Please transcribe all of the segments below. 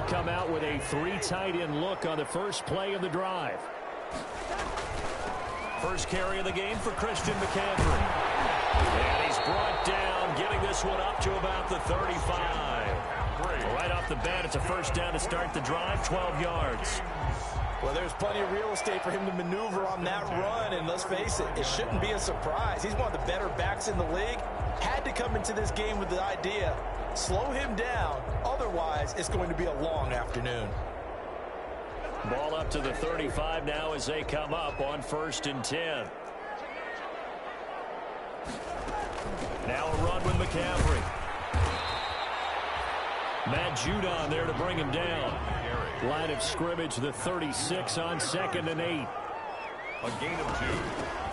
come out with a 3 tight end look on the first play of the drive. First carry of the game for Christian McCaffrey. And he's brought down, getting this one up to about the 35. Right off the bat, it's a first down to start the drive, 12 yards. Well, there's plenty of real estate for him to maneuver on that run, and let's face it, it shouldn't be a surprise. He's one of the better backs in the league. Had to come into this game with the idea, slow him down, otherwise it's going to be a long afternoon. Ball up to the 35 now as they come up on 1st and 10. Now a run with McCaffrey. Matt Judon there to bring him down. Line of scrimmage, the 36 on 2nd and 8. A gain of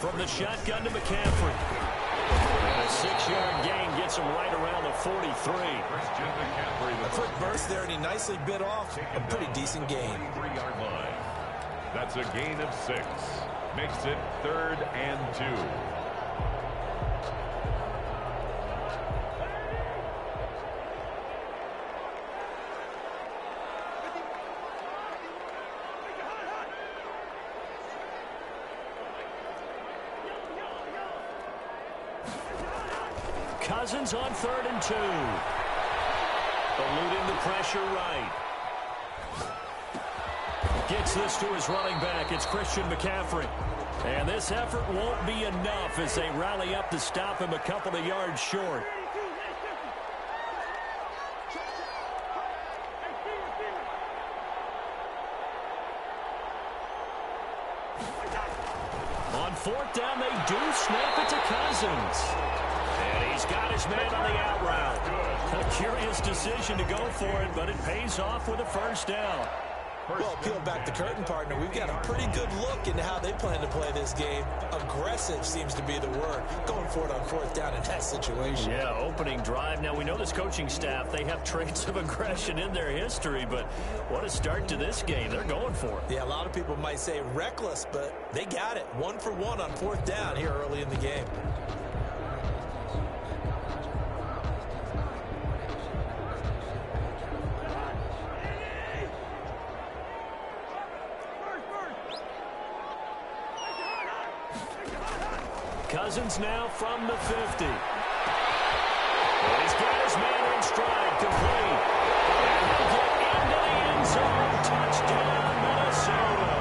2. From the shotgun to McCaffrey. And a 6-yard gain gets him right around the 43. Christian McCaffrey. A quick burst there, and he nicely bit off a pretty decent gain. 3-yard line. That's a gain of 6. Makes it 3rd and 2. Cousins on 3rd and 2. Eluding the pressure right. Gets this to his running back. It's Christian McCaffrey. And this effort won't be enough as they rally up to stop him a couple of yards short. On 4th down, they do snap it to Cousins. And he's got his man on the out route. A curious decision to go for it, but it pays off with a first down. Well, peel back the curtain, partner. We've got a pretty good look into how they plan to play this game. Aggressive seems to be the word. Going for it on 4th down in that situation. Yeah, opening drive. Now, we know this coaching staff, they have traits of aggression in their history, but what a start to this game. They're going for it. Yeah, a lot of people might say reckless, but they got it. 1 for 1 on 4th down here early in the game. Cousins now from the 50. And he's got his man in stride, complete. And he'll get into the end zone. Touchdown, Minnesota.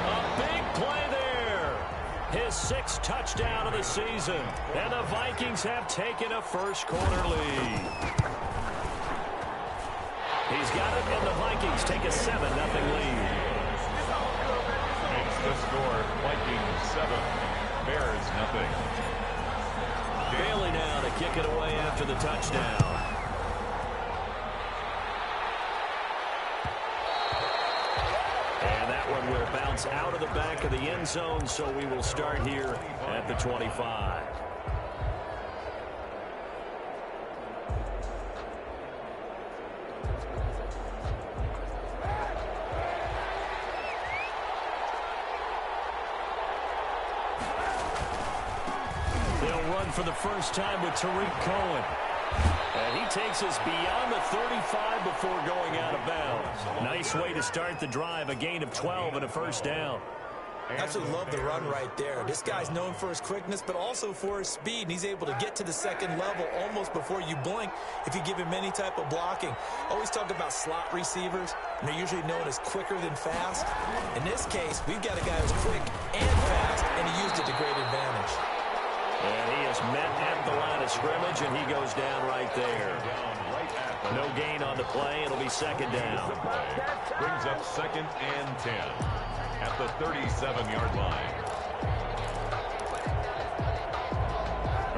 A big play there. His 6th touchdown of the season. And the Vikings have taken a first-quarter lead. He's got it, and the Vikings take a 7-0 lead. Makes the score Vikings 7. Bears nothing. Bailey now to kick it away after the touchdown. And that one will bounce out of the back of the end zone, so we will start here at the 25. For the first time with Tariq Cohen. And he takes us beyond the 35 before going out of bounds. Nice way to start the drive. A gain of 12 and a first down. Absolutely love the run right there. This guy's known for his quickness, but also for his speed. And he's able to get to the 2nd level almost before you blink if you give him any type of blocking. Always talk about slot receivers, and they're usually known as quicker than fast. In this case, we've got a guy who's quick and fast, and he used it to great advantage. And he is met at the line of scrimmage, and he goes down right there. No gain on the play. It'll be 2nd down. Brings up 2nd and 10 at the 37-yard line.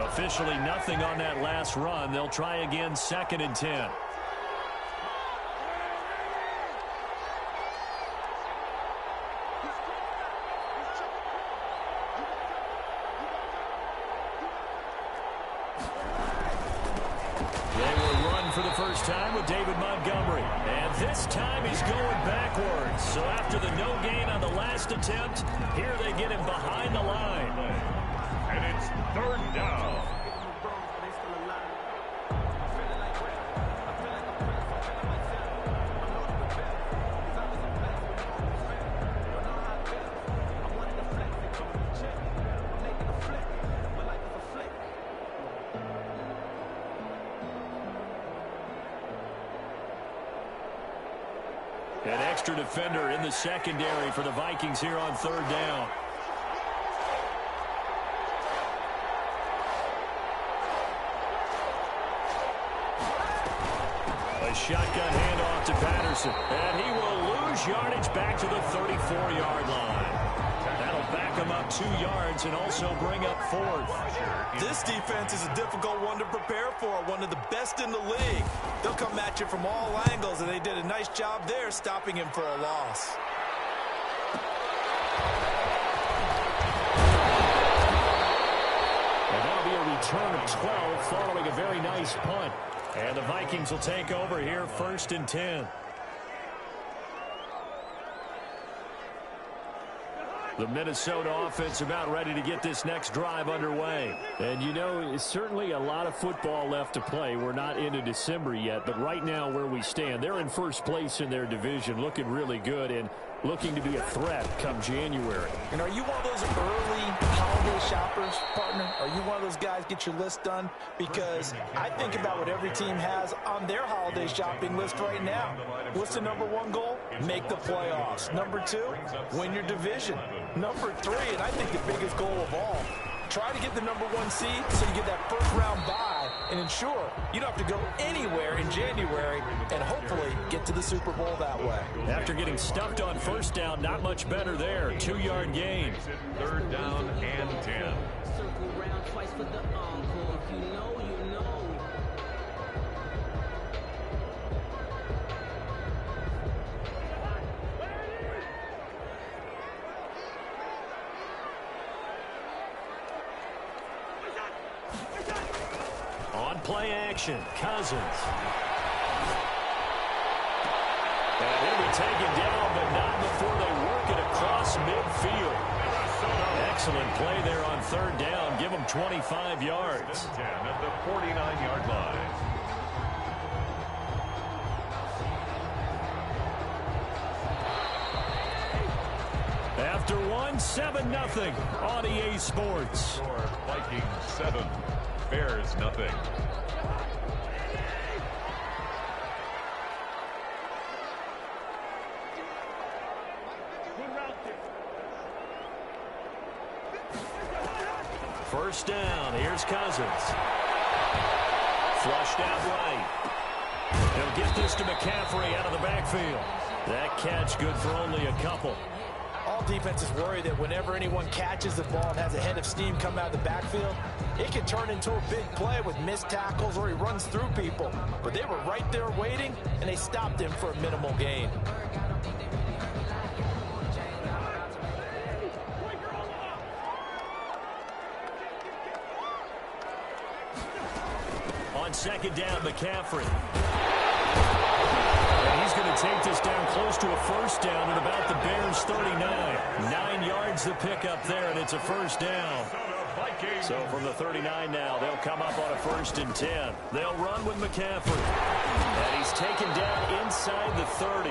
Officially nothing on that last run. They'll try again 2nd and 10. For the first time with David Montgomery. And this time he's going backwards. So after the no gain on the last attempt, here they get him behind the line. And it's 3rd down. An extra defender in the secondary for the Vikings here on third down. A shotgun handoff to Patterson. And he will lose yardage back to the 34-yard line. That'll back him up 2 yards and also bring up fourth. This defense is a difficult one to prepare for, one of the best in the league. They'll come at you from all angles, and they did a nice job there stopping him for a loss. And that'll be a return of 12 following a very nice punt. And the Vikings will take over here, 1st and 10. The Minnesota offense about ready to get this next drive underway. And, you know, it's certainly a lot of football left to play. We're not into December yet, but right now where we stand, they're in first place in their division, looking really good and looking to be a threat come January. And are you one of those early holiday shoppers, partner? Are you one of those guys get your list done? Because I think about what every team has on their holiday shopping list right now. What's the #1 goal? Make the playoffs. #2, win your division. #3, and I think the biggest goal of all, try to get the #1 seed so you get that first-round bye and ensure you don't have to go anywhere in January and hopefully get to the Super Bowl that way. After getting stuffed on first down, not much better there. 2-yard gain. 3rd down and 10. Circle round twice for the encore. If you know, you know. On play action, Cousins. And he'll be taken down, but not before they work it across midfield. Excellent play there on 3rd down. Give them 25 yards. 10 at the 49-yard line. After one, 7-0 on EA Sports. Score Vikings 7, Bears nothing. First down, here's Cousins. Flushed out right. He'll get this to McCaffrey out of the backfield. That catch good for only a couple. All defenses worry that whenever anyone catches the ball and has a head of steam come out of the backfield, it can turn into a big play with missed tackles or he runs through people. But they were right there waiting, and they stopped him for a minimal gain. On 2nd down, McCaffrey. And he's going to take this down close to a first down at about the Bears' 39. 9 yards to pick up there, and it's a first down. So from the 39 now, they'll come up on a 1st and 10. They'll run with McCaffrey. And he's taken down inside the 30.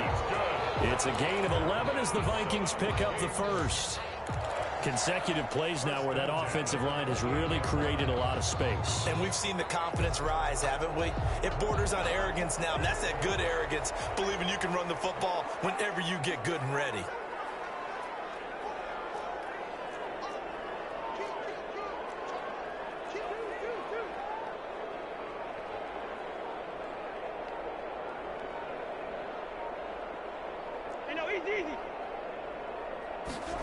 It's a gain of 11 as the Vikings pick up the first. Consecutive plays now where that offensive line has really created a lot of space. And we've seen the confidence rise, haven't we? It borders on arrogance now, and that's that good arrogance, believing you can run the football whenever you get good and ready.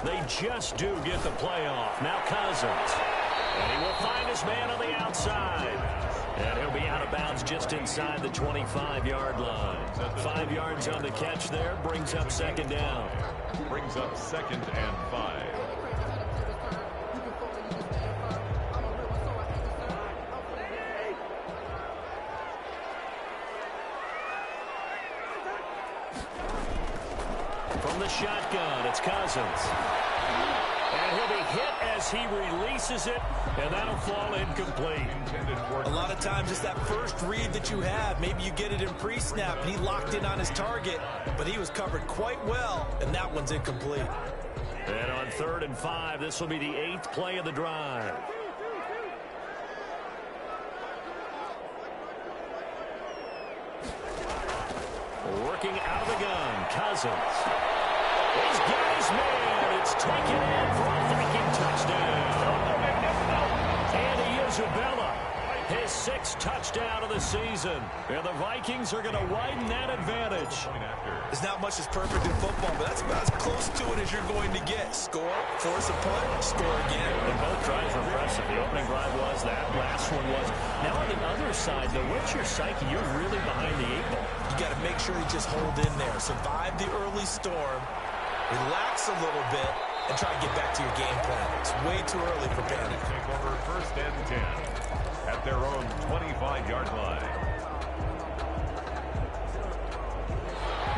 They just do get the playoff. Now Cousins. And he will find his man on the outside. And he'll be out of bounds just inside the 25-yard line. 5 yards on the catch there. Brings up 2nd down. Brings up 2nd and 5. From the shotgun, it's Cousins. And he'll be hit as he releases it, and that'll fall incomplete. A lot of times it's that first read that you have. Maybe you get it in pre-snap, and he locked in on his target, but he was covered quite well, and that one's incomplete. And on 3rd and 5, this will be the 8th play of the drive. Working out of the gun, Cousins. He's got his man. It's taken in for a Viking touchdown. And Isabella, his 6th touchdown of the season. And the Vikings are going to widen that advantage. There's not much that's perfect in football, but that's about as close to it as you're going to get. Score, force a punt, score again. And both drives were impressive. The opening drive was, that last one was. Now on the other side, though, what's your psyche? You're really behind the 8 ball. You got to make sure you just hold in there. Survive the early storm, relax a little bit, and try to get back to your game plan. It's way too early for panic. Take over 1st and 10 at their own 25-yard line.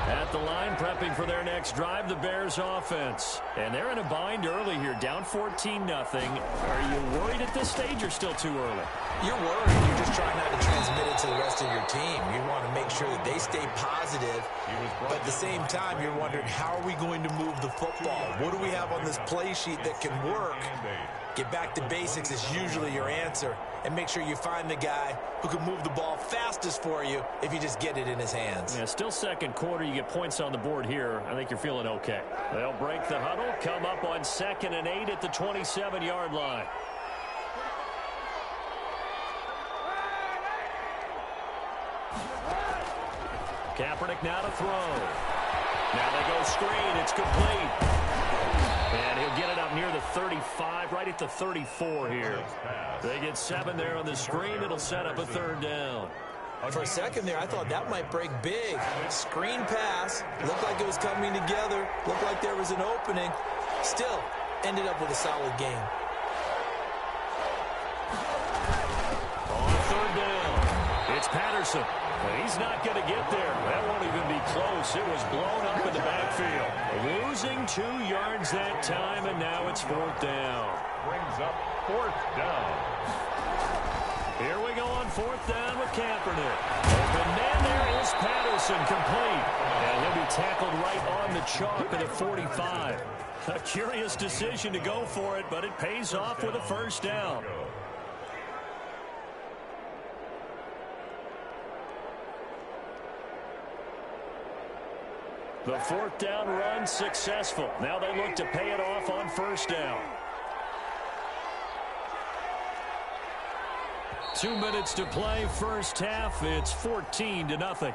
At the line, prepping for their next drive, the Bears offense. And they're in a bind early here, down 14-0. Are you worried at this stage or still too early? You're worried. You're just trying not to transmit it to the rest of your team. You want to make sure that they stay positive. But at the same time, you're wondering, how are we going to move the football? What do we have on this play sheet that can work? Get back to basics is usually your answer. And make sure you find the guy who can move the ball fastest for you if you just get it in his hands. Yeah, still 2nd quarter. You get points on the board here. I think you're feeling okay. They'll break the huddle, come up on 2nd and 8 at the 27-yard line. Kaepernick now to throw. Now they go screen. It's complete. And he'll get it up near the 35, right at the 34 here. They get 7 there on the screen. It'll set up a 3rd down. For a second there, I thought that might break big. Screen pass. Looked like it was coming together. Looked like there was an opening. Still, ended up with a solid game. On 3rd down, it's Patterson. But he's not going to get there. That won't even be close. It was blown up in the backfield. Losing 2 yards that time, and now it's 4th down. Brings up 4th down. Here we go on 4th down with Kaepernick. Open man, there is Patterson, complete. And he'll be tackled right on the chalk at the 45. A curious decision to go for it, but it pays off with a 1st down. The 4th down run successful. Now they look to pay it off on 1st down. 2 minutes to play, 1st half. It's 14-0.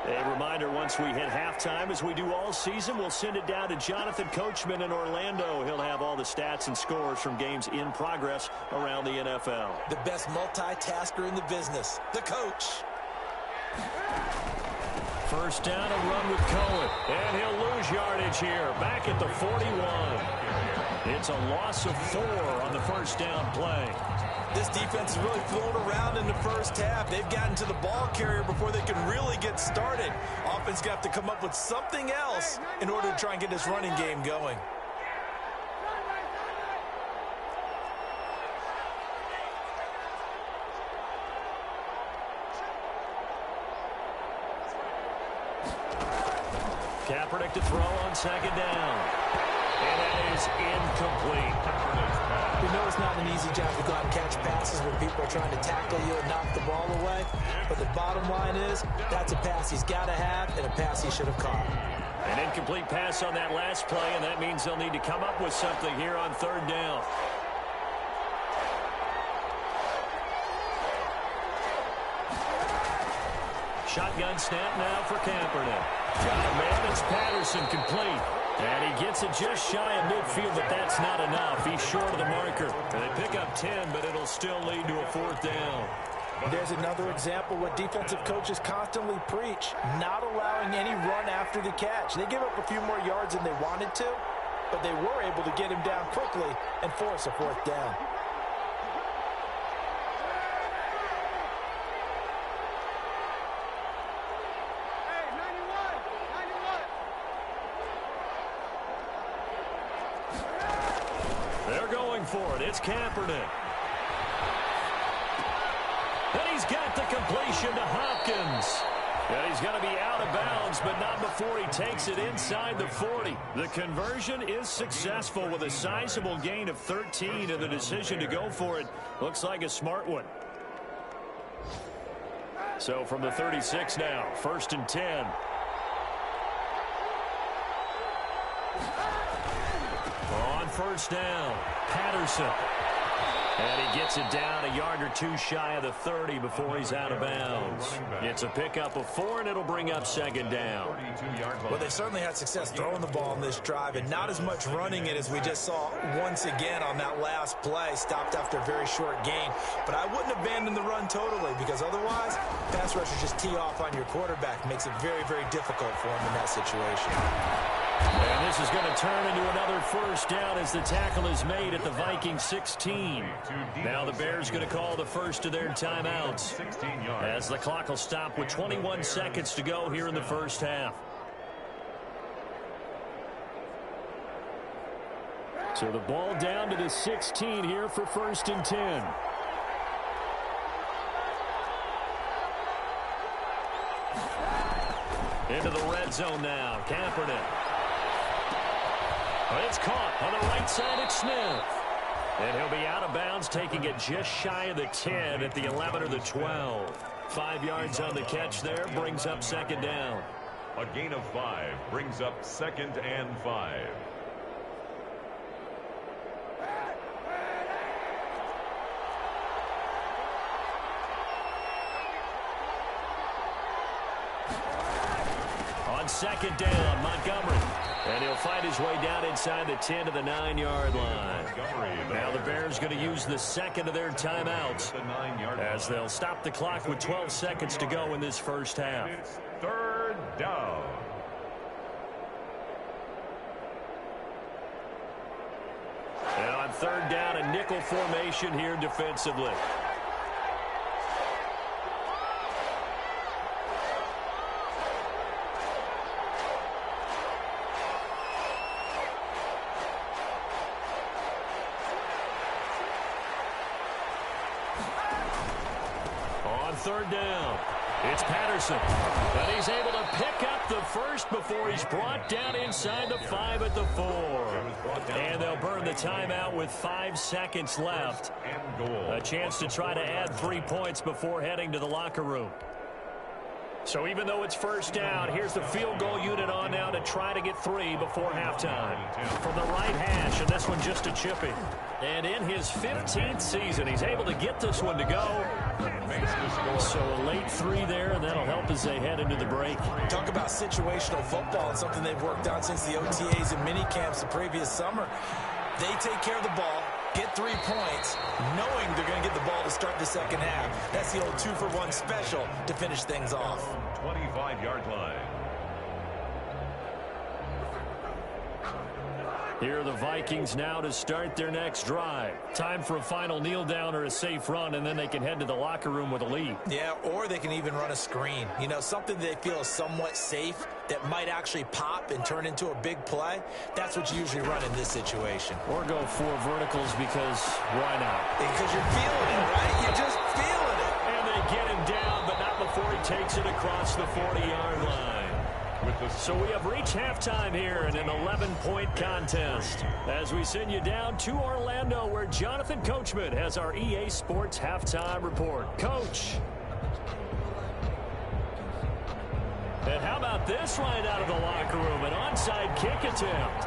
A reminder, once we hit halftime, as we do all season, we'll send it down to Jonathan Coachman in Orlando. He'll have all the stats and scores from games in progress around the NFL. The best multitasker in the business, the coach. 1st down, a run with Cohen. And he'll lose yardage here, back at the 41. It's a loss of 4 on the 1st down play. This defense has really flown around in the 1st half. They've gotten to the ball carrier before they can really get started. Offense got to come up with something else in order to try and get this running game going. Kaepernick to throw on 2nd down. And that is incomplete. We know it's not an easy job to go out and catch passes when people are trying to tackle you and knock the ball away. But the bottom line is, that's a pass he's got to have and a pass he should have caught. An incomplete pass on that last play, and that means they'll need to come up with something here on 3rd down. Shotgun snap now for Kaepernick. Got a man, it's Patterson, complete. And he gets it just shy of midfield, but that's not enough. He's short of the marker. And they pick up 10, but it'll still lead to a 4th down. There's another example what defensive coaches constantly preach, not allowing any run after the catch. They give up a few more yards than they wanted to, but they were able to get him down quickly and force a 4th down. They're going for it. It's Kaepernick. And he's got the completion to Hopkins. And he's going to be out of bounds, but not before he takes it inside the 40. The conversion is successful with a sizable gain of 13, and the decision to go for it looks like a smart one. So from the 36 now, 1st and 10. On 1st down, Patterson. And he gets it down a yard or two shy of the 30 before he's out of bounds. It's a pickup of 4, and it'll bring up 2nd down. Well, they've certainly had success throwing the ball on this drive, and not as much running it as we just saw once again on that last play. Stopped after a very short gain. But I wouldn't abandon the run totally, because otherwise, pass rushers just tee off on your quarterback. Makes it very, very difficult for him in that situation. And this is going to turn into another 1st down as the tackle is made at the Vikings 16. Now the Bears going to call the first of their timeouts as the clock will stop with 21 seconds to go here in the 1st half. So the ball down to the 16 here for 1st and 10. Into the red zone now. Kaepernick. It's caught on the right side at Smith. And he'll be out of bounds, taking it just shy of the 10 at the 11 or the 12. 5 yards on the catch there, brings up 2nd down. A gain of 5 brings up 2nd and 5. On 2nd down, Montgomery. And he'll fight his way down inside the 10 to the 9-yard line. Now the Bears going to use the 2nd of their timeouts as they'll stop the clock with 12 seconds to go in this 1st half. It's 3rd down. And on 3rd down, a nickel formation here defensively. On 3rd down, it's Patterson. But he's able to pick up the first before he's brought down inside the 5 at the 4. And they'll burn the timeout with 5 seconds left. A chance to try to add 3 points before heading to the locker room. So even though it's 1st down, here's the field goal unit on now to try to get 3 before halftime. From the right hash, and this one just a chipping. And in his 15th season, he's able to get this one to go. So a late 3 there, and that'll help as they head into the break. Talk about situational football. It's something they've worked on since the OTAs and mini camps the previous summer. They take care of the ball, get 3 points, knowing they're going to get the ball to start the 2nd half. That's the old 2-for-1 special to finish things off. 25-yard line. Here are the Vikings now to start their next drive. Time for a final kneel down or a safe run, and then they can head to the locker room with a lead. Yeah, or they can even run a screen. You know, something they feel is somewhat safe that might actually pop and turn into a big play. That's what you usually run in this situation. Or go 4 verticals because why not? Because you're feeling it, right? You're just feeling it. And they get him down, but not before he takes it across the 40-yard line. So we have reached halftime here in an 11-point contest as we send you down to Orlando where Jonathan Coachman has our EA Sports halftime report. Coach. And how about this right out of the locker room? An onside kick attempt.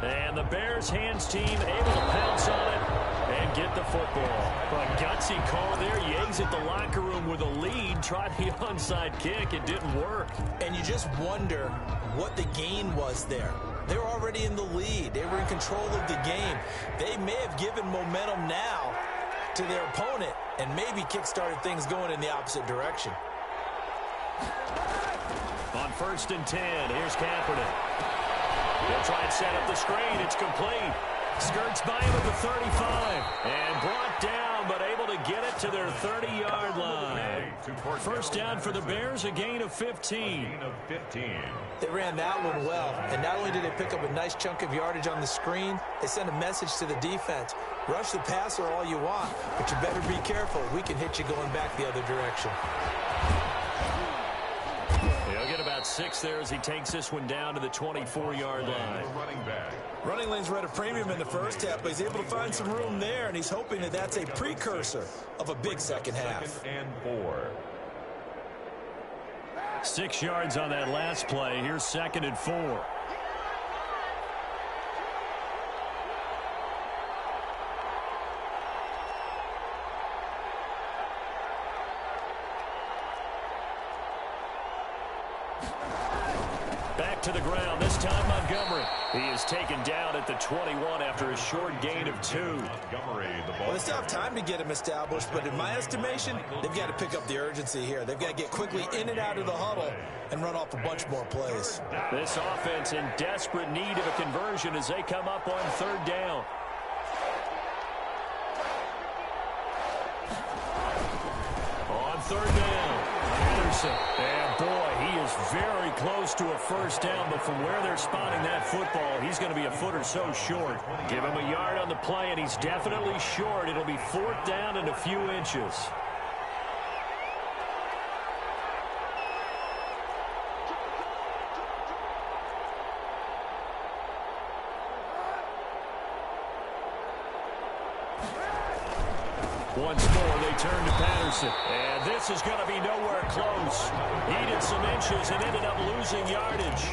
And the Bears hands team able to pounce on it and get the football. But gutsy call there. Yates at the locker room with a lead. Tried the onside kick. It didn't work. And you just wonder what the gain was there. They were already in the lead. They were in control of the game. They may have given momentum now to their opponent and maybe kick-started things going in the opposite direction. On 1st and 10, here's Kaepernick. They'll try and set up the screen. It's complete. Skirts by him at the 35. And brought down, but able to get it to their 30-yard line. 1st down for the Bears, a gain of 15. They ran that one well. And not only did they pick up a nice chunk of yardage on the screen, they sent a message to the defense. Rush the passer all you want, but you better be careful. We can hit you going back the other direction. He'll get about about 6 there as he takes this one down to the 24-yard line. Running back. Running lanes were at a premium in the first half, but he's able to find some room there, and he's hoping that that's a precursor of a big second half. 2nd and 4. 6 yards on that last play. Here's 2nd and 4. Back to the ground, this time Montgomery. He is taken down at the 21 after a short gain of 2. Montgomery, the ball. Well, they still have time to get him established, but in my estimation, they've got to pick up the urgency here. They've got to get quickly in and out of the huddle and run off a bunch more plays. This offense in desperate need of a conversion as they come up on 3rd down. On 3rd down, Patterson. And boy, he is very close to a first down, but from where they're spotting that football, he's going to be a foot or so short. Give him a yard on the play, and he's definitely short. It'll be 4th down and a few inches. Once more, they turn to Patterson. And this is going to be nowhere close. Needed some inches and ended up losing yardage.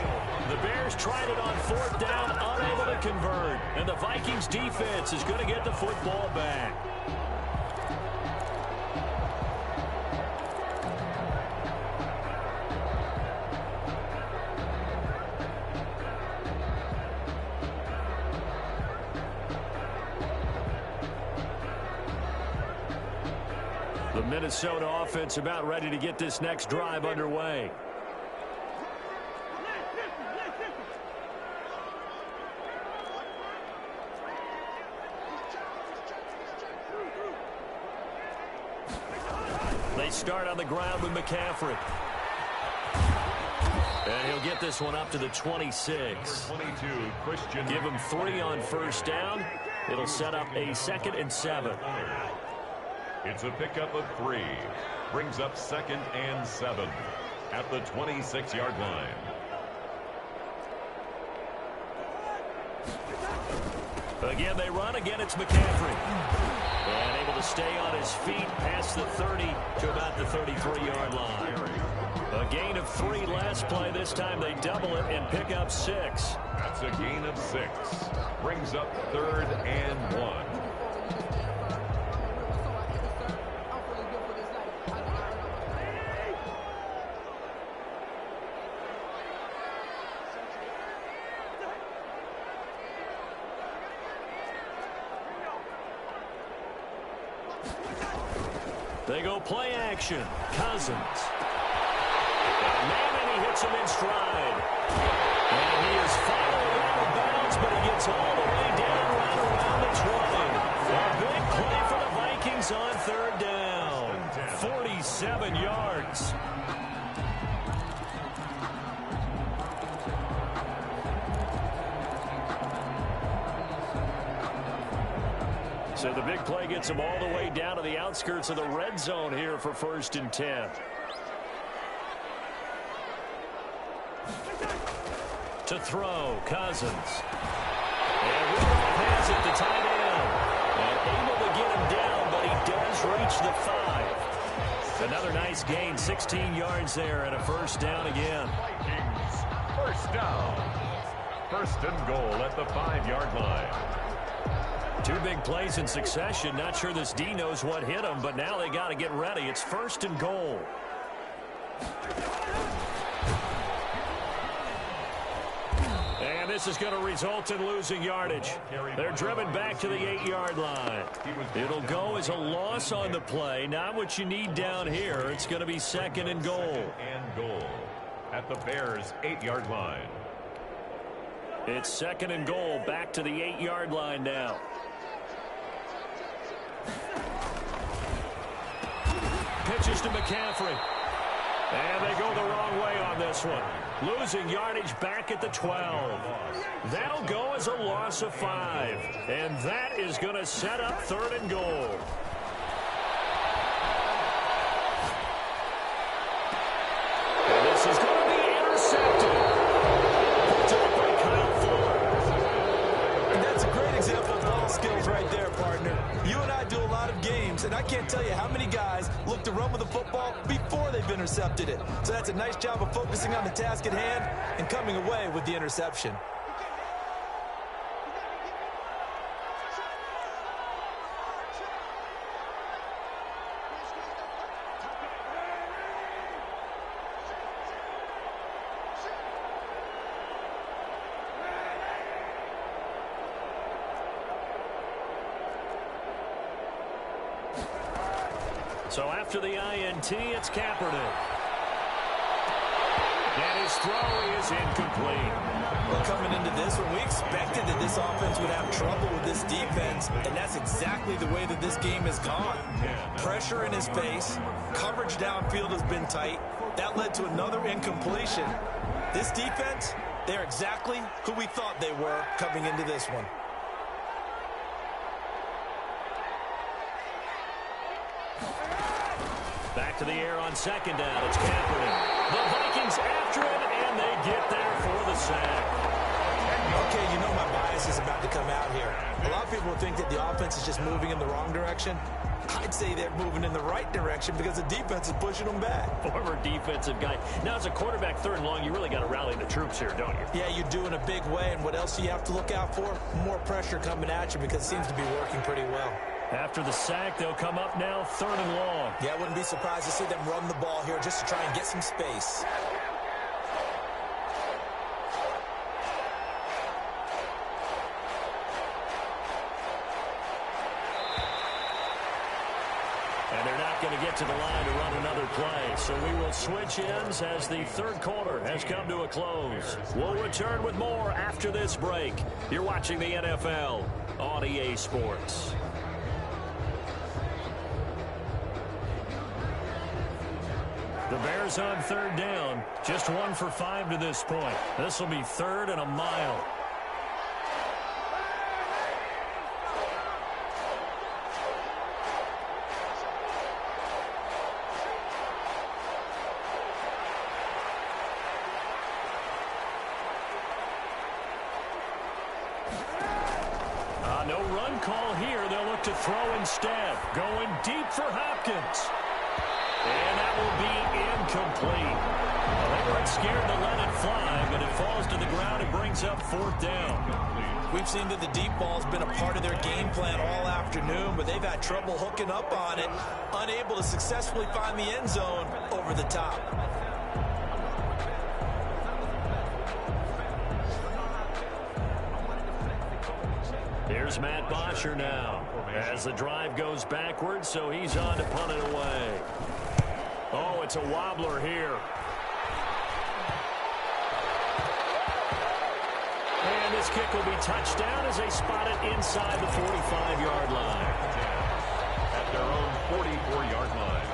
The Bears tried it on 4th down, unable to convert. And the Vikings defense is going to get the football back. The Minnesota offense about ready to get this next drive underway. They start on the ground with McCaffrey. And he'll get this one up to the 26. 22, Christian. Give him 3 on first down. It'll set up a 2nd and 7. It's a pickup of 3. Brings up 2nd and 7 at the 26-yard line. Again, they run. Again, it's McCaffrey. And able to stay on his feet past the 30 to about the 33-yard line. A gain of 3 last play. This time they double it and pick up 6. That's a gain of 6. Brings up 3rd and 1. They go play action. Cousins. Man, and he hits him in stride. And he is following out of bounds, but he gets all the way down right around the 20. A big play for the Vikings on 3rd down. 47 yards. So the big play gets him all the way down to the outskirts of the red zone here for 1st and 10. To throw, Cousins. And Rudolph has it, the tight end. And able to get him down, but he does reach the 5. Another nice gain, 16 yards there, and a first down again. Vikings, first down. 1st and goal at the 5-yard line. 2 big plays in succession. Not sure this D knows what hit him, but now they got to get ready. It's 1st and goal. And this is going to result in losing yardage. They're driven back to the 8-yard line. It'll go as a loss on the play. Not what you need down here. It's going to be 2nd and goal. 2nd and goal at the Bears' 8-yard line. It's 2nd and goal, back to the 8-yard line now. Pitches to McCaffrey. And they go the wrong way on this one. Losing yardage back at the 12. That'll go as a loss of 5. And that is going to set up 3rd and goal. And this is going to be intercepted. goes right there, partner. You and I do a lot of games, and I can't tell you how many guys look to run with the football before they've intercepted it. So that's a nice job of focusing on the task at hand and coming away with the interception. So after the INT, it's Kaepernick. And his throw is incomplete. Well, coming into this one, we expected that this offense would have trouble with this defense, and that's exactly the way that this game has gone. Pressure in his face, coverage downfield has been tight. That led to another incompletion. This defense, they're exactly who we thought they were coming into this one. Back to the air on second down. It's Kaepernick. The Vikings after him, and they get there for the sack. Okay, you know my bias is about to come out here. A lot of people think that the offense is just moving in the wrong direction. I'd say they're moving in the right direction because the defense is pushing them back. Former defensive guy. Now, as a quarterback, third and long, you really got to rally the troops here, don't you? Yeah, you do in a big way, and what else do you have to look out for? More pressure coming at you because it seems to be working pretty well. After the sack, they'll come up now third and long. Yeah, I wouldn't be surprised to see them run the ball here just to try and get some space. And they're not going to get to the line to run another play. So we will switch ends as the third quarter has come to a close. We'll return with more after this break. You're watching the NFL on EA Sports. The Bears on third down. Just 1 for 5 to this point. This will be third and a mile. No run call here. They'll look to throw instead. Going deep for Hopkins. And that will be incomplete. Well, they weren't scared to let it fly, but it falls to the ground and brings up fourth down. We've seen that the deep ball's been a part of their game plan all afternoon, but they've had trouble hooking up on it, unable to successfully find the end zone over the top. Here's Matt Bosher now as the drive goes backwards, so he's on to punt it away. Oh, it's a wobbler here. And this kick will be touchdown as they spot it inside the 45-yard line. At their own 44-yard line.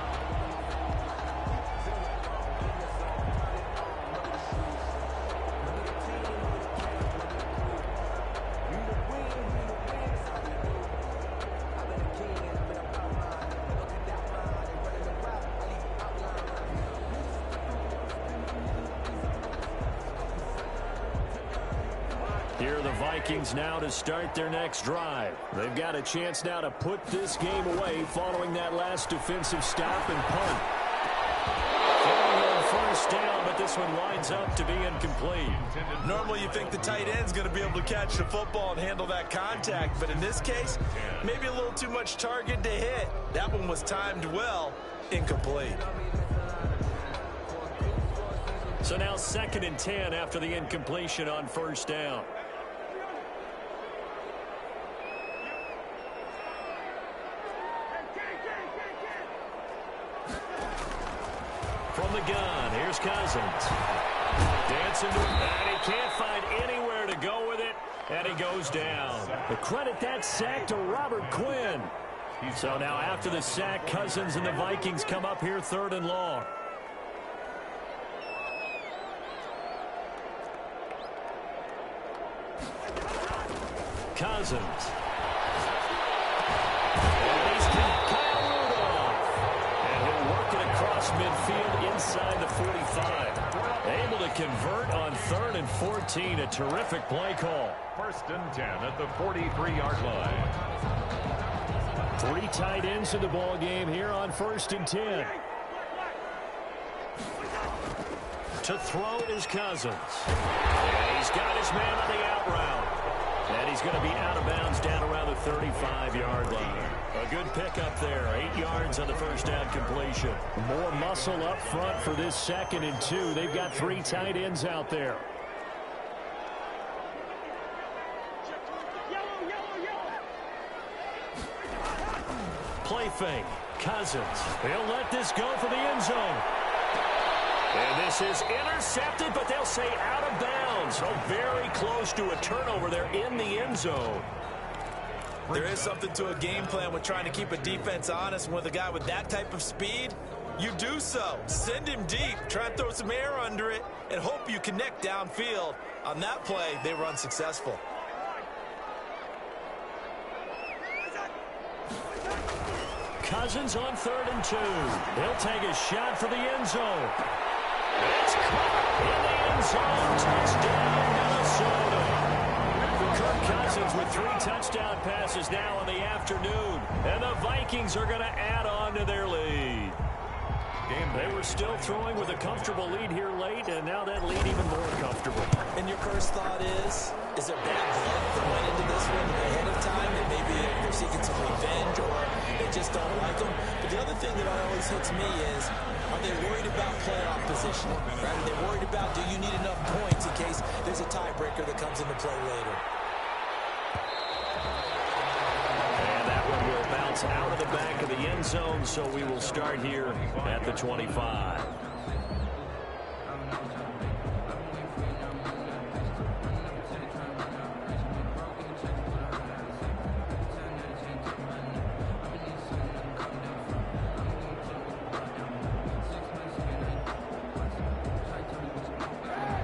Here are the Vikings now to start their next drive. They've got a chance now to put this game away following that last defensive stop and punt. On first down, but this one winds up to be incomplete. Normally you think the tight end's going to be able to catch the football and handle that contact, but in this case, maybe a little too much target to hit. That one was timed well, incomplete. So now 2nd and 10 after the incompletion on first down. From the gun, here's Cousins. Dancing to him, and he can't find anywhere to go with it, and he goes down. But credit that sack to Robert Quinn. So now after the sack, Cousins and the Vikings come up here third and long. Cousins. And he's got Kyle Rudolph. And he'll work it across midfield inside the 45. Able to convert on 3rd and 14. A terrific play call. First and 10 at the 43-yard line. 3 tight ends in the ball game here on 1st and 10. To throw is Cousins. And he's got his man on the out route. And he's going to be out of bounds down around the 35-yard line. A good pickup there. 8 yards on the first down completion. More muscle up front for this 2nd and 2. They've got 3 tight ends out there. Play fake. Cousins. He'll let this go for the end zone. And this is intercepted, but they'll say out of bounds. So very close to a turnover there in the end zone. There is something to a game plan with trying to keep a defense honest. And with a guy with that type of speed, you do so. Send him deep. Try and throw some air under it and hope you connect downfield. On that play, they were unsuccessful. Cousins on 3rd and 2. He'll take a shot for the end zone. It's caught in the end zone. Touchdown, Minnesota. Kirk Cousins with 3 touchdown passes now in the afternoon. And the Vikings are going to add on to their lead. They were still throwing with a comfortable lead here late, and now that lead even more comfortable. And your first thought is there bad blood that went into this one ahead of time, and maybe they're seeking some revenge, or they just don't like them? But the other thing that always hits me is, are they worried about playoff positioning? Right? Are they worried about, do you need enough points in case there's a tiebreaker that comes into play later? Will bounce out of the back of the end zone, so we will start here at the 25.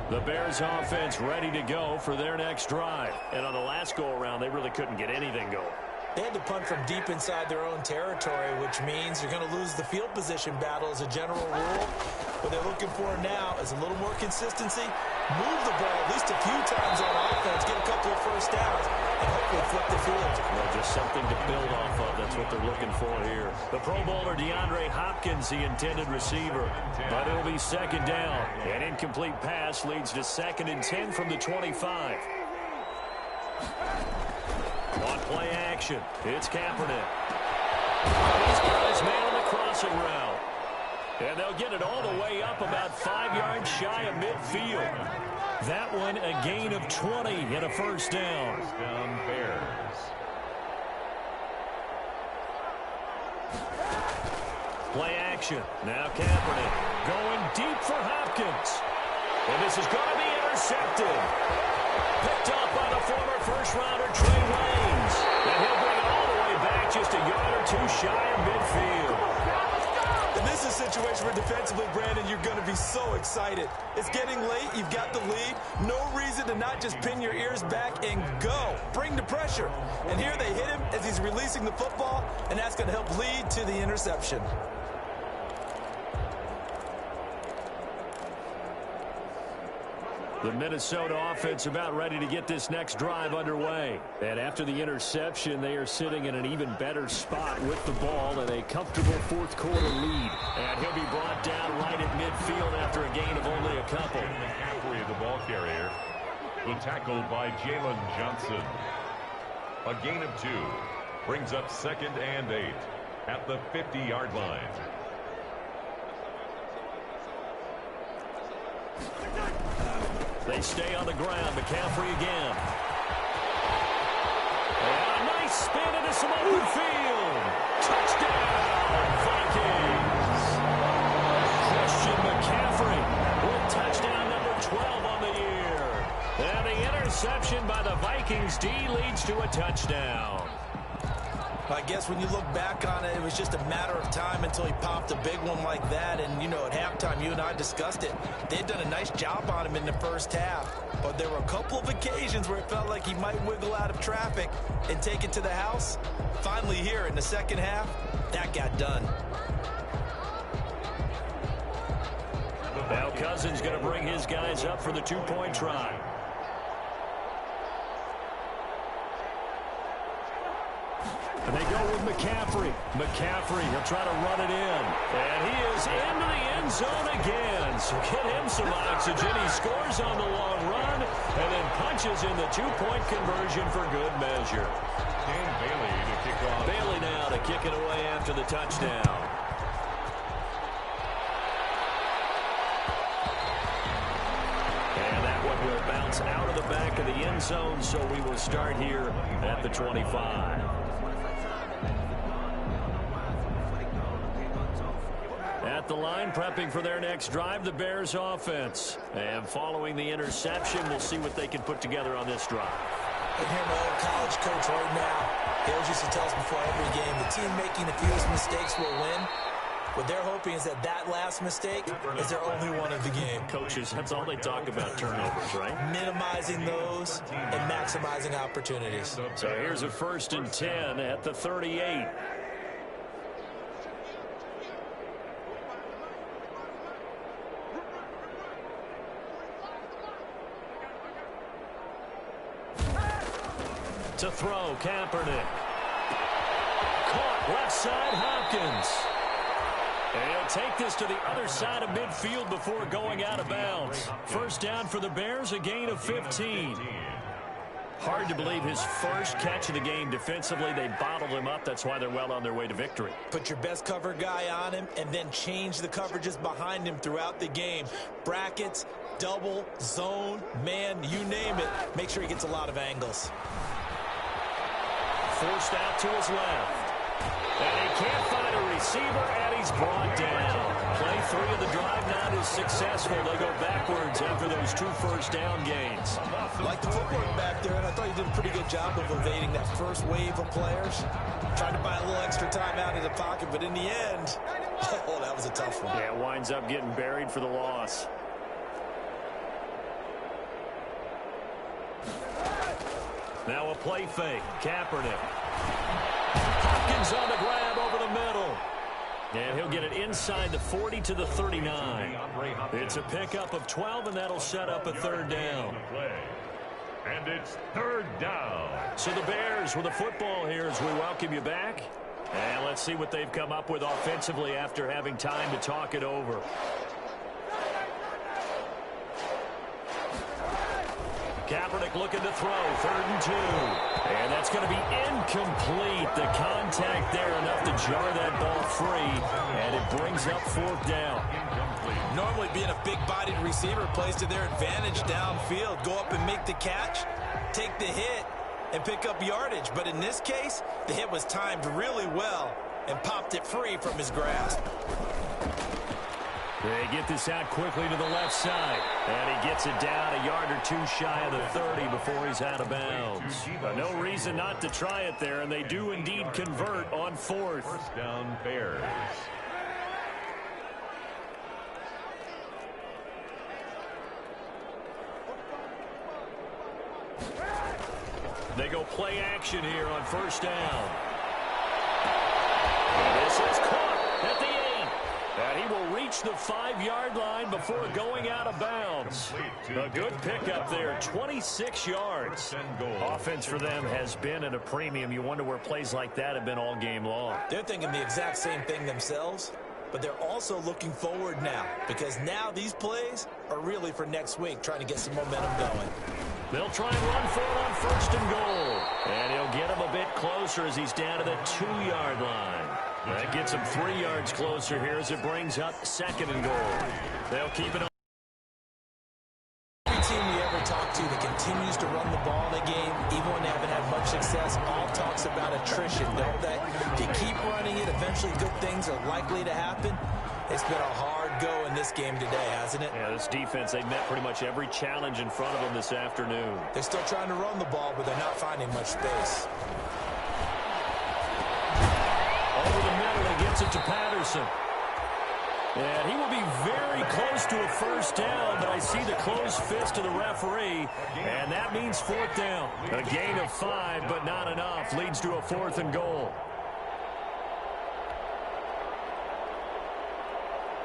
The Bears offense ready to go for their next drive. And on the last go-around, they really couldn't get anything going. They had to punt from deep inside their own territory, which means you're going to lose the field position battle as a general rule. What they're looking for now is a little more consistency, move the ball at least a few times on offense, get a couple of first downs, and hopefully flip the field. Well, just something to build off of. That's what they're looking for here. The Pro Bowler DeAndre Hopkins, the intended receiver. But it'll be 2nd down. An incomplete pass leads to 2nd and 10 from the 25. On play action, it's Kaepernick. He's got his man on the crossing route. And they'll get it all the way up about 5 yards shy of midfield. That one a gain of 20 and a first down. First down, Bears. Play action. Now Kaepernick going deep for Hopkins. And this is going to be intercepted. Picked up by the former first-rounder Trey Waynes. And he'll bring it all the way back just a yard or 2 shy of midfield. And this is a situation where defensively, Brandon, you're going to be so excited. It's getting late. You've got the lead. No reason to not just pin your ears back and go. Bring the pressure. And here they hit him as he's releasing the football, and that's going to help lead to the interception. The Minnesota offense about ready to get this next drive underway. And after the interception, they are sitting in an even better spot with the ball and a comfortable 4th quarter lead. And he'll be brought down right at midfield after a gain of only a couple. Halfway of the ball carrier. The tackle by Jalen Johnson. A gain of 2. Brings up 2nd and 8 at the 50-yard line. They stay on the ground. McCaffrey again. And a nice spin into some open field. Touchdown, Vikings. Christian McCaffrey with touchdown number 12 on the year. And the interception by the Vikings D leads to a touchdown. I guess when you look back on it, it was just a matter of time until he popped a big one like that. And, you know, at halftime, you and I discussed it. They'd done a nice job on him in the first half. But there were a couple of occasions where it felt like he might wiggle out of traffic and take it to the house. Finally here in the second half, that got done. Now Cousins going to bring his guys up for the 2-point try. And they go with McCaffrey. McCaffrey, he'll try to run it in. And he is into the end zone again. So get him some oxygen. He scores on the long run and then punches in the two-point conversion for good measure. And Bailey to kick off. Bailey now to kick it away after the touchdown. And that one will bounce out of the back of the end zone, so we will start here at the 25. At the line, prepping for their next drive, the Bears offense. And following the interception, we'll see what they can put together on this drive. I hear my old college coach right now. He always used to tell us before every game, the team making the fewest mistakes will win. What they're hoping is that last mistake is their only one of the game. Coaches, that's all they talk about, turnovers, right? Minimizing those and maximizing opportunities. So here's a 1st and 10 at the 38. To throw, Kaepernick. Caught left side, Hopkins. And he'll take this to the other side of midfield before going out of bounds. First down for the Bears, a gain of 15. Hard to believe his first catch of the game defensively. They bottled him up. That's why they're well on their way to victory. Put your best cover guy on him and then change the coverages behind him throughout the game. Brackets, double, zone, man, you name it. Make sure he gets a lot of angles. Forced out to his left. And he can't find a receiver, and he's brought down. Play 3 of the drive not as successful. They go backwards after those 2 first-down gains. Like the footwork back there, and I thought you did a pretty good job of evading that first wave of players. Trying to buy a little extra time out of the pocket, but in the end, oh, that was a tough one. Yeah, winds up getting buried for the loss. Now a play fake. Kaepernick. Hopkins on the grab over the middle. And he'll get it inside the 40 to the 39. It's a pickup of 12, and that'll set up a 3rd down. And it's 3rd down. So the Bears with the football here as we welcome you back. And let's see what they've come up with offensively after having time to talk it over. Kaepernick looking to throw, 3rd and 2. And that's going to be incomplete. The contact there enough to jar that ball free. And it brings up 4th down. Normally being a big-bodied receiver plays to their advantage downfield. Go up and make the catch, take the hit, and pick up yardage. But in this case, the hit was timed really well and popped it free from his grasp. They get this out quickly to the left side. And he gets it down a yard or 2 shy of the 30 before he's out of bounds. No reason not to try it there, and they do indeed convert on 4th. First down, Bears. They go play action here on 1st down. And this is caught at the 8. And he will reach the 5-yard line before going out of bounds. A good pickup there, 26 yards. Offense for them has been at a premium. You wonder where plays like that have been all game long. They're thinking the exact same thing themselves, but they're also looking forward now because now these plays are really for next week, trying to get some momentum going. They'll try and run for it on 1st and goal. And he'll get him a bit closer as he's down to the 2-yard line. That gets him 3 yards closer here as it brings up 2nd and goal. They'll keep it on. Every team we ever talk to that continues to run the ball in a game, even when they haven't had much success, all talks about attrition, don't they? If you keep running it, eventually good things are likely to happen. It's been a hard go in this game today, hasn't it? Yeah, this defense, they met pretty much every challenge in front of them this afternoon. They're still trying to run the ball, but they're not finding much space. Over the middle, he gets it to Patterson. And he will be very close to a 1st down, but I see the closed fist of the referee, and that means 4th down. A gain of 5, but not enough. Leads to a 4th and goal.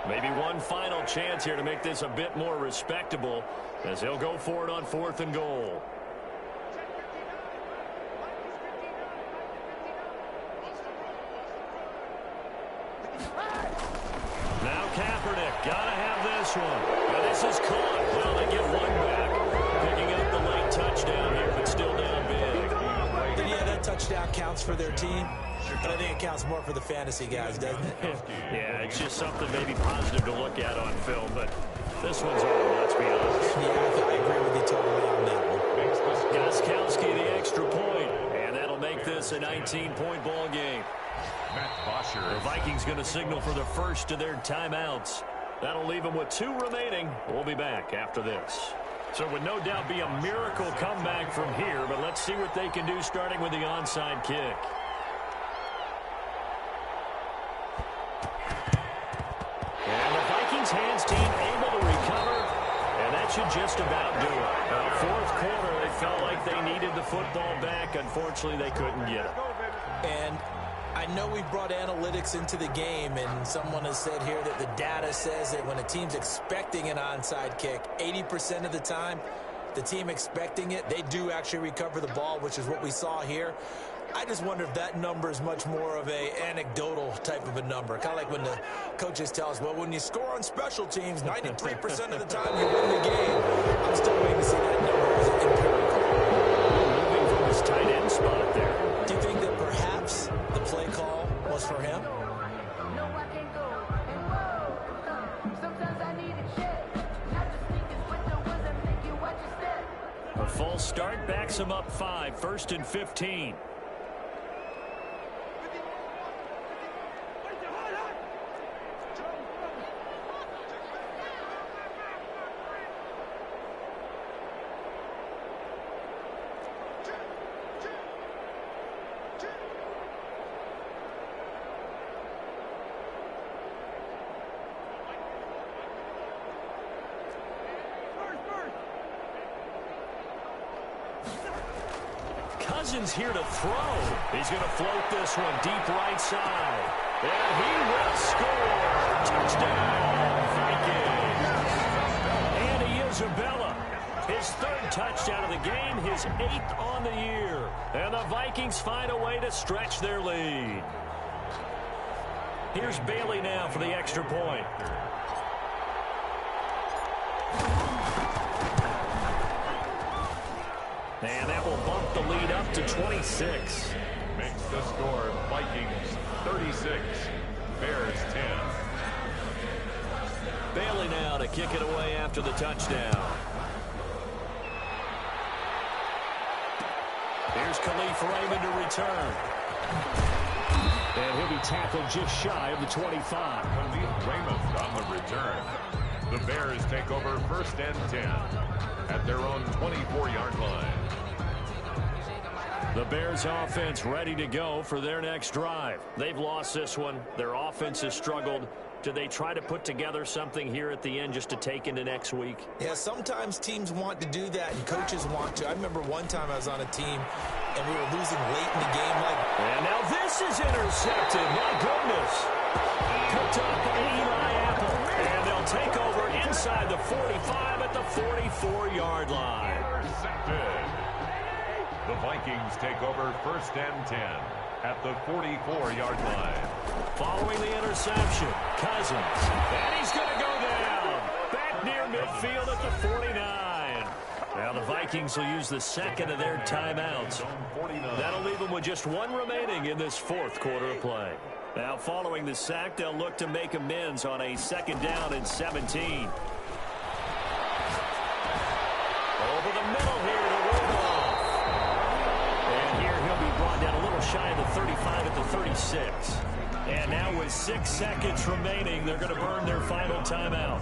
Maybe one final chance here to make this a bit more respectable as he'll go for it on 4th and goal. one. Now this is caught. Well, they get one back. Picking up the late touchdown here, but still down big. And yeah, that touchdown counts for their team, but I think it counts more for the fantasy guys, doesn't it? Yeah, it's just something maybe positive to look at on film, but this one's over, let's be honest. Yeah, I agree with you totally on that one. Gostkowski the extra point, and that'll make this a 19-point ball game. The Vikings going to signal for the first of their timeouts. That'll leave them with 2 remaining. We'll be back after this. So it would no doubt be a miracle comeback from here, but let's see what they can do starting with the onside kick. And the Vikings hands team able to recover, and that should just about do it. Fourth quarter, they felt like they needed the football back. Unfortunately, they couldn't get it. And I know we brought analytics into the game, and someone has said here that the data says that when a team's expecting an onside kick, 80% of the time, the team expecting it, they do actually recover the ball, which is what we saw here. I just wonder if that number is much more of a anecdotal type of a number. Kind of like when the coaches tell us, well, when you score on special teams, 93% of the time you win the game. I'm still waiting to see that number as empirical. Moving from his tight end spot there. Do you think that perhaps the play call was for him? A false start backs him up 5, 1st and 15. Cousins here to throw. He's going to float this one deep right side. And he will score. Touchdown, Vikings. And Isabella. His 3rd touchdown of the game, his 8th on the year. And the Vikings find a way to stretch their lead. Here's Bailey now for the extra point. And that will bump the lead up to 26. Makes the score Vikings 36, Bears 10. Bailey now to kick it away after the touchdown. Here's Khalif Raymond to return. And he'll be tackled just shy of the 25. Khalif Raymond on the return. The Bears take over 1st and 10 at their own 24-yard line. The Bears offense ready to go for their next drive. They've lost this one. Their offense has struggled. Do they try to put together something here at the end just to take into next week? Yeah, sometimes teams want to do that and coaches want to. I remember one time I was on a team and we were losing late in the game. And now this is intercepted. My goodness. Picked up by Eli Apple. And they'll take over inside the 45 at the 44-yard line. Intercepted. The Vikings take over 1st and 10 at the 44-yard line. Following the interception, Cousins. And he's going to go down. Back near midfield at the 49. Now the Vikings will use the 2nd of their timeouts. That'll leave them with just 1 remaining in this 4th quarter of play. Now following the sack, they'll look to make amends on a 2nd down and 17. Over the middle here to Rudolph. And here he'll be brought down a little shy of the 35 at the 36. And now with 6 seconds remaining, they're going to burn their final timeout.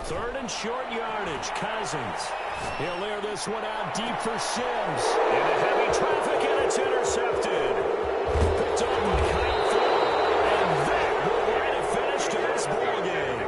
Third and short yardage, Cousins. He'll air this one out deep for Sims. Into heavy traffic, and it's intercepted. Picked up and Kyle Fuller. And that will write a finish to this ball game.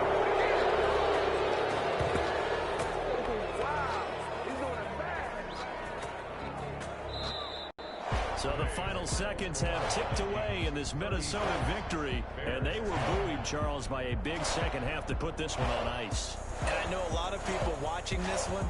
So the final seconds have ticked away in this Minnesota victory, and they were buoyed, Charles, by a big second half to put this one on ice. And I know a lot of people watching this one